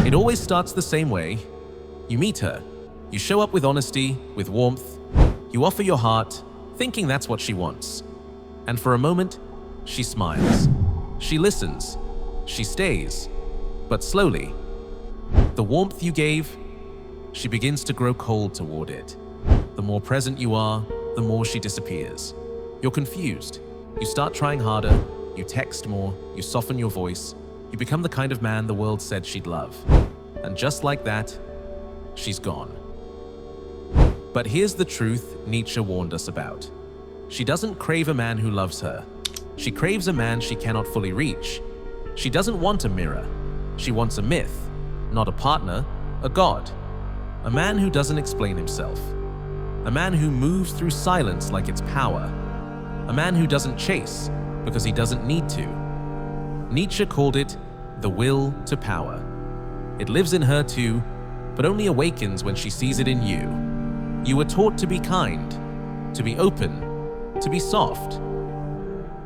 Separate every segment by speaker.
Speaker 1: It always starts the same way. You meet her. You show up with honesty, with warmth. You offer your heart, thinking that's what she wants. And for a moment, she smiles. She listens. She stays. But slowly, the warmth you gave, she begins to grow cold toward it. The more present you are, the more she disappears. You're confused. You start trying harder. You text more. You soften your voice. You become the kind of man the world said she'd love. And just like that, she's gone. But here's the truth Nietzsche warned us about. She doesn't crave a man who loves her. She craves a man she cannot fully reach. She doesn't want a mirror. She wants a myth, not a partner, a god. A man who doesn't explain himself. A man who moves through silence like it's power. A man who doesn't chase because he doesn't need to. Nietzsche called it the will to power. It lives in her too, but only awakens when she sees it in you. You were taught to be kind, to be open, to be soft,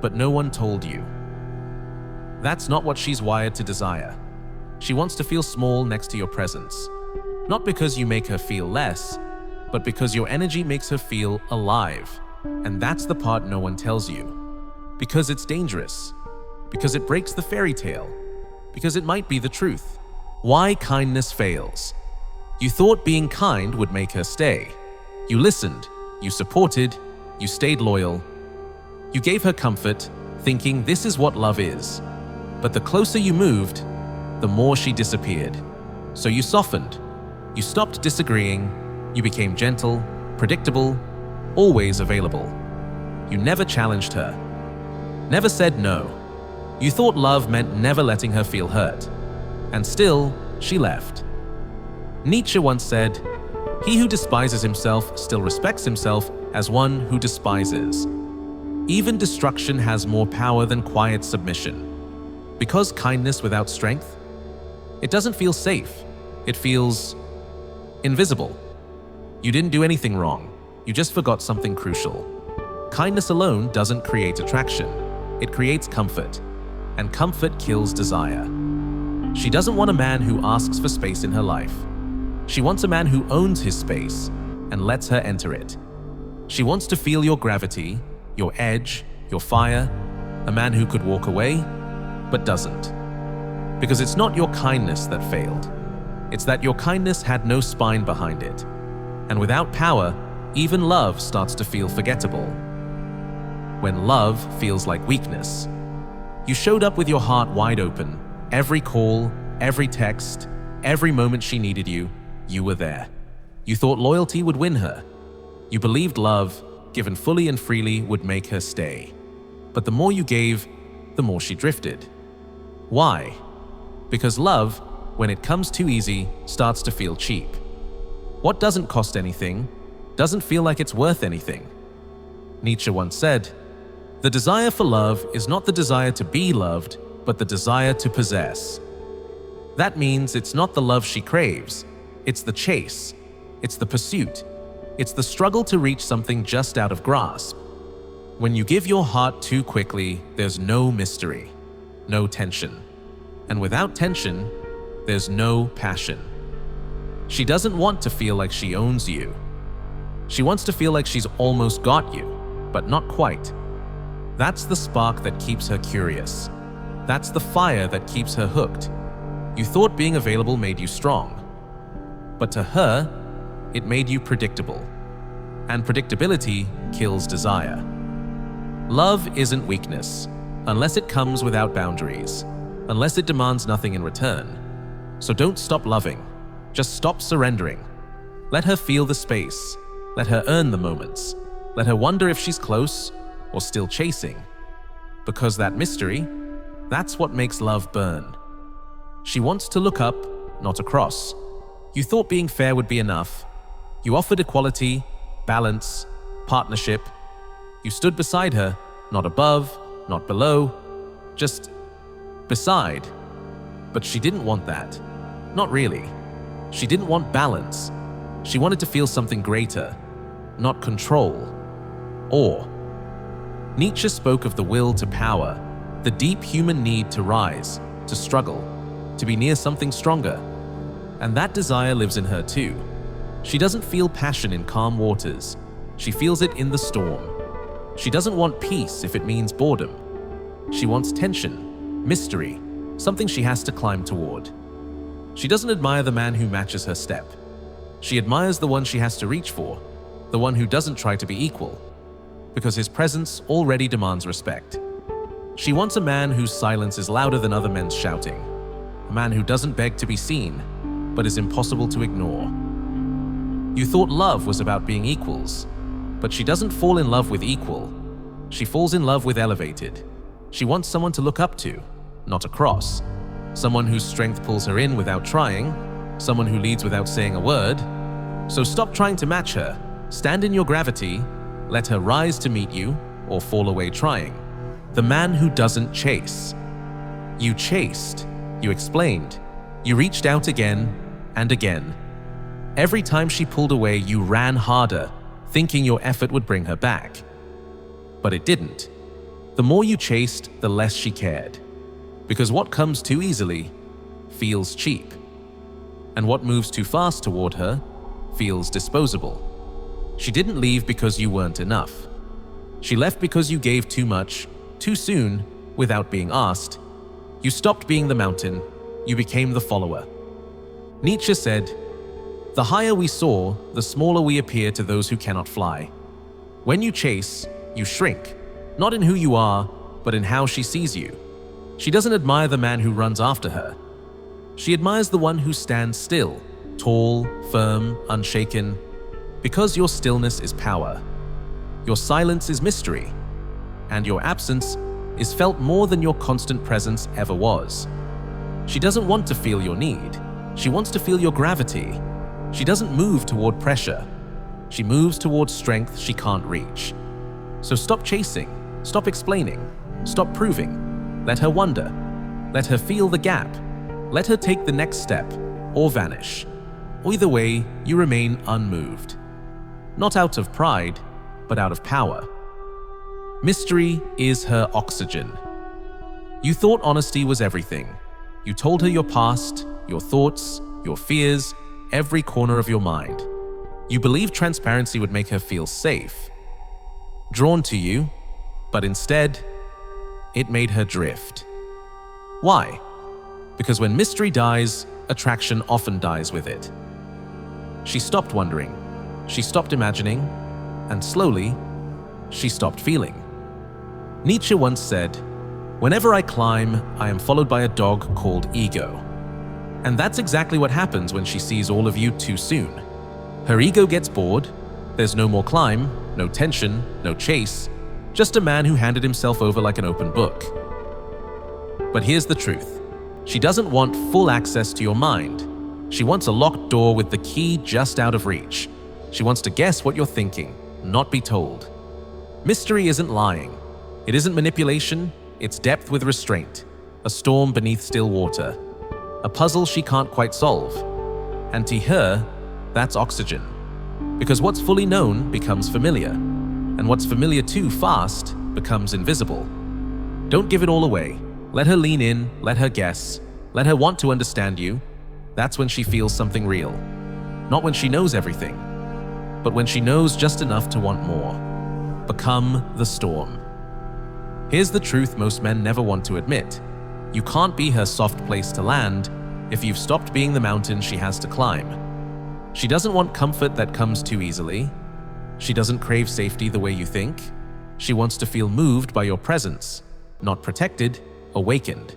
Speaker 1: but no one told you. That's not what she's wired to desire. She wants to feel small next to your presence. Not because you make her feel less, but because your energy makes her feel alive. And that's the part no one tells you. Because it's dangerous. Because it breaks the fairy tale. Because it might be the truth. Why kindness fails. You thought being kind would make her stay. You listened, you supported, you stayed loyal. You gave her comfort, thinking this is what love is. But the closer you moved, the more she disappeared. So you softened. You stopped disagreeing. You became gentle, predictable, always available. You never challenged her. Never said no. You thought love meant never letting her feel hurt. And still, she left. Nietzsche once said, "He who despises himself still respects himself as one who despises." Even destruction has more power than quiet submission. Because kindness without strength, it doesn't feel safe. It feels invisible. You didn't do anything wrong. You just forgot something crucial. Kindness alone doesn't create attraction. It creates comfort. And comfort kills desire. She doesn't want a man who asks for space in her life. She wants a man who owns his space and lets her enter it. She wants to feel your gravity, your edge, your fire, a man who could walk away, but doesn't. Because it's not your kindness that failed. It's that your kindness had no spine behind it. And without power, even love starts to feel forgettable. When love feels like weakness. You showed up with your heart wide open. Every call, every text, every moment she needed you, you were there. You thought loyalty would win her. You believed love, given fully and freely, would make her stay. But the more you gave, the more she drifted. Why? Because love, when it comes too easy, starts to feel cheap. What doesn't cost anything doesn't feel like it's worth anything. Nietzsche once said, "The desire for love is not the desire to be loved, but the desire to possess." That means it's not the love she craves. It's the chase. It's the pursuit. It's the struggle to reach something just out of grasp. When you give your heart too quickly, there's no mystery, no tension. And without tension, there's no passion. She doesn't want to feel like she owns you. She wants to feel like she's almost got you, but not quite. That's the spark that keeps her curious. That's the fire that keeps her hooked. You thought being available made you strong. But to her, it made you predictable. And predictability kills desire. Love isn't weakness, unless it comes without boundaries, unless it demands nothing in return. So don't stop loving. Just stop surrendering. Let her feel the space. Let her earn the moments. Let her wonder if she's close or still chasing. Because that mystery, that's what makes love burn. She wants to look up, not across. You thought being fair would be enough. You offered equality, balance, partnership. You stood beside her, not above, not below, just beside. But she didn't want that. Not really. She didn't want balance. She wanted to feel something greater, not control, awe. Nietzsche spoke of the will to power, the deep human need to rise, to struggle, to be near something stronger. And that desire lives in her too. She doesn't feel passion in calm waters. She feels it in the storm. She doesn't want peace if it means boredom. She wants tension, mystery, something she has to climb toward. She doesn't admire the man who matches her step. She admires the one she has to reach for, the one who doesn't try to be equal, because his presence already demands respect. She wants a man whose silence is louder than other men's shouting, a man who doesn't beg to be seen, but is impossible to ignore. You thought love was about being equals, but she doesn't fall in love with equal. She falls in love with elevated. She wants someone to look up to, not across. Someone whose strength pulls her in without trying, someone who leads without saying a word. So stop trying to match her. Stand in your gravity, let her rise to meet you, or fall away trying. The man who doesn't chase. You chased, you explained, you reached out again and again. Every time she pulled away, you ran harder, thinking your effort would bring her back. But it didn't. The more you chased, the less she cared. Because what comes too easily feels cheap. And what moves too fast toward her feels disposable. She didn't leave because you weren't enough. She left because you gave too much, too soon, without being asked. You stopped being the mountain, you became the follower. Nietzsche said, "The higher we soar, the smaller we appear to those who cannot fly." When you chase, you shrink, not in who you are, but in how she sees you. She doesn't admire the man who runs after her. She admires the one who stands still, tall, firm, unshaken, because your stillness is power. Your silence is mystery, and your absence is felt more than your constant presence ever was. She doesn't want to feel your need. She wants to feel your gravity. She doesn't move toward pressure. She moves toward strength she can't reach. So stop chasing, stop explaining, stop proving. Let her wonder. Let her feel the gap. Let her take the next step, or vanish. Either way, you remain unmoved. Not out of pride, but out of power. Mystery is her oxygen. You thought honesty was everything. You told her your past, your thoughts, your fears, every corner of your mind. You believed transparency would make her feel safe, drawn to you, but instead, it made her drift. Why? Because when mystery dies, attraction often dies with it. She stopped wondering, she stopped imagining, and slowly, she stopped feeling. Nietzsche once said, "Whenever I climb, I am followed by a dog called ego." And that's exactly what happens when she sees all of you too soon. Her ego gets bored, there's no more climb, no tension, no chase, just a man who handed himself over like an open book. But here's the truth. She doesn't want full access to your mind. She wants a locked door with the key just out of reach. She wants to guess what you're thinking, not be told. Mystery isn't lying. It isn't manipulation, it's depth with restraint. A storm beneath still water. A puzzle she can't quite solve. And to her, that's oxygen. Because what's fully known becomes familiar. And what's familiar too fast becomes invisible. Don't give it all away. Let her lean in, let her guess, let her want to understand you. That's when she feels something real. Not when she knows everything, but when she knows just enough to want more. Become the storm. Here's the truth most men never want to admit. You can't be her soft place to land if you've stopped being the mountain she has to climb. She doesn't want comfort that comes too easily. She doesn't crave safety the way you think. She wants to feel moved by your presence, not protected, awakened.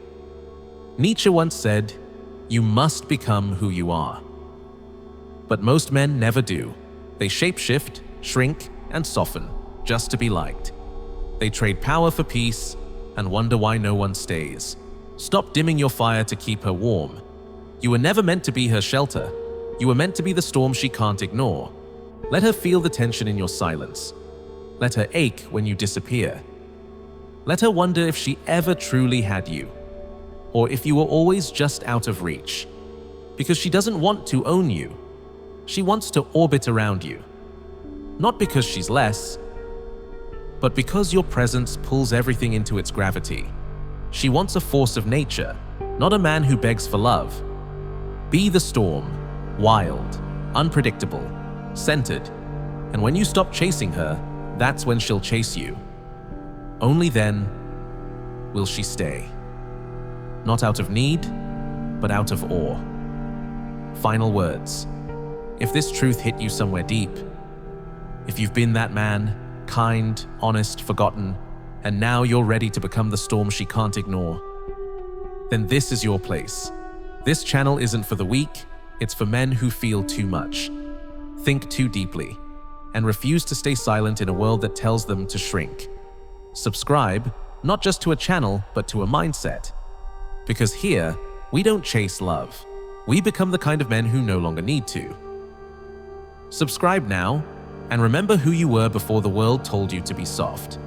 Speaker 1: Nietzsche once said, "You must become who you are." But most men never do. They shapeshift, shrink, and soften just to be liked. They trade power for peace and wonder why no one stays. Stop dimming your fire to keep her warm. You were never meant to be her shelter. You were meant to be the storm she can't ignore. Let her feel the tension in your silence. Let her ache when you disappear. Let her wonder if she ever truly had you, or if you were always just out of reach. Because she doesn't want to own you. She wants to orbit around you. Not because she's less, but because your presence pulls everything into its gravity. She wants a force of nature, not a man who begs for love. Be the storm, wild, unpredictable, centered, and when you stop chasing her, that's when she'll chase you. Only then will she stay. Not out of need, but out of awe. Final words. If this truth hit you somewhere deep, if you've been that man, kind, honest, forgotten, and now you're ready to become the storm she can't ignore, then this is your place. This channel isn't for the weak, it's for men who feel too much, think too deeply, and refuse to stay silent in a world that tells them to shrink. Subscribe, not just to a channel, but to a mindset. Because here, we don't chase love. We become the kind of men who no longer need to. Subscribe now, and remember who you were before the world told you to be soft.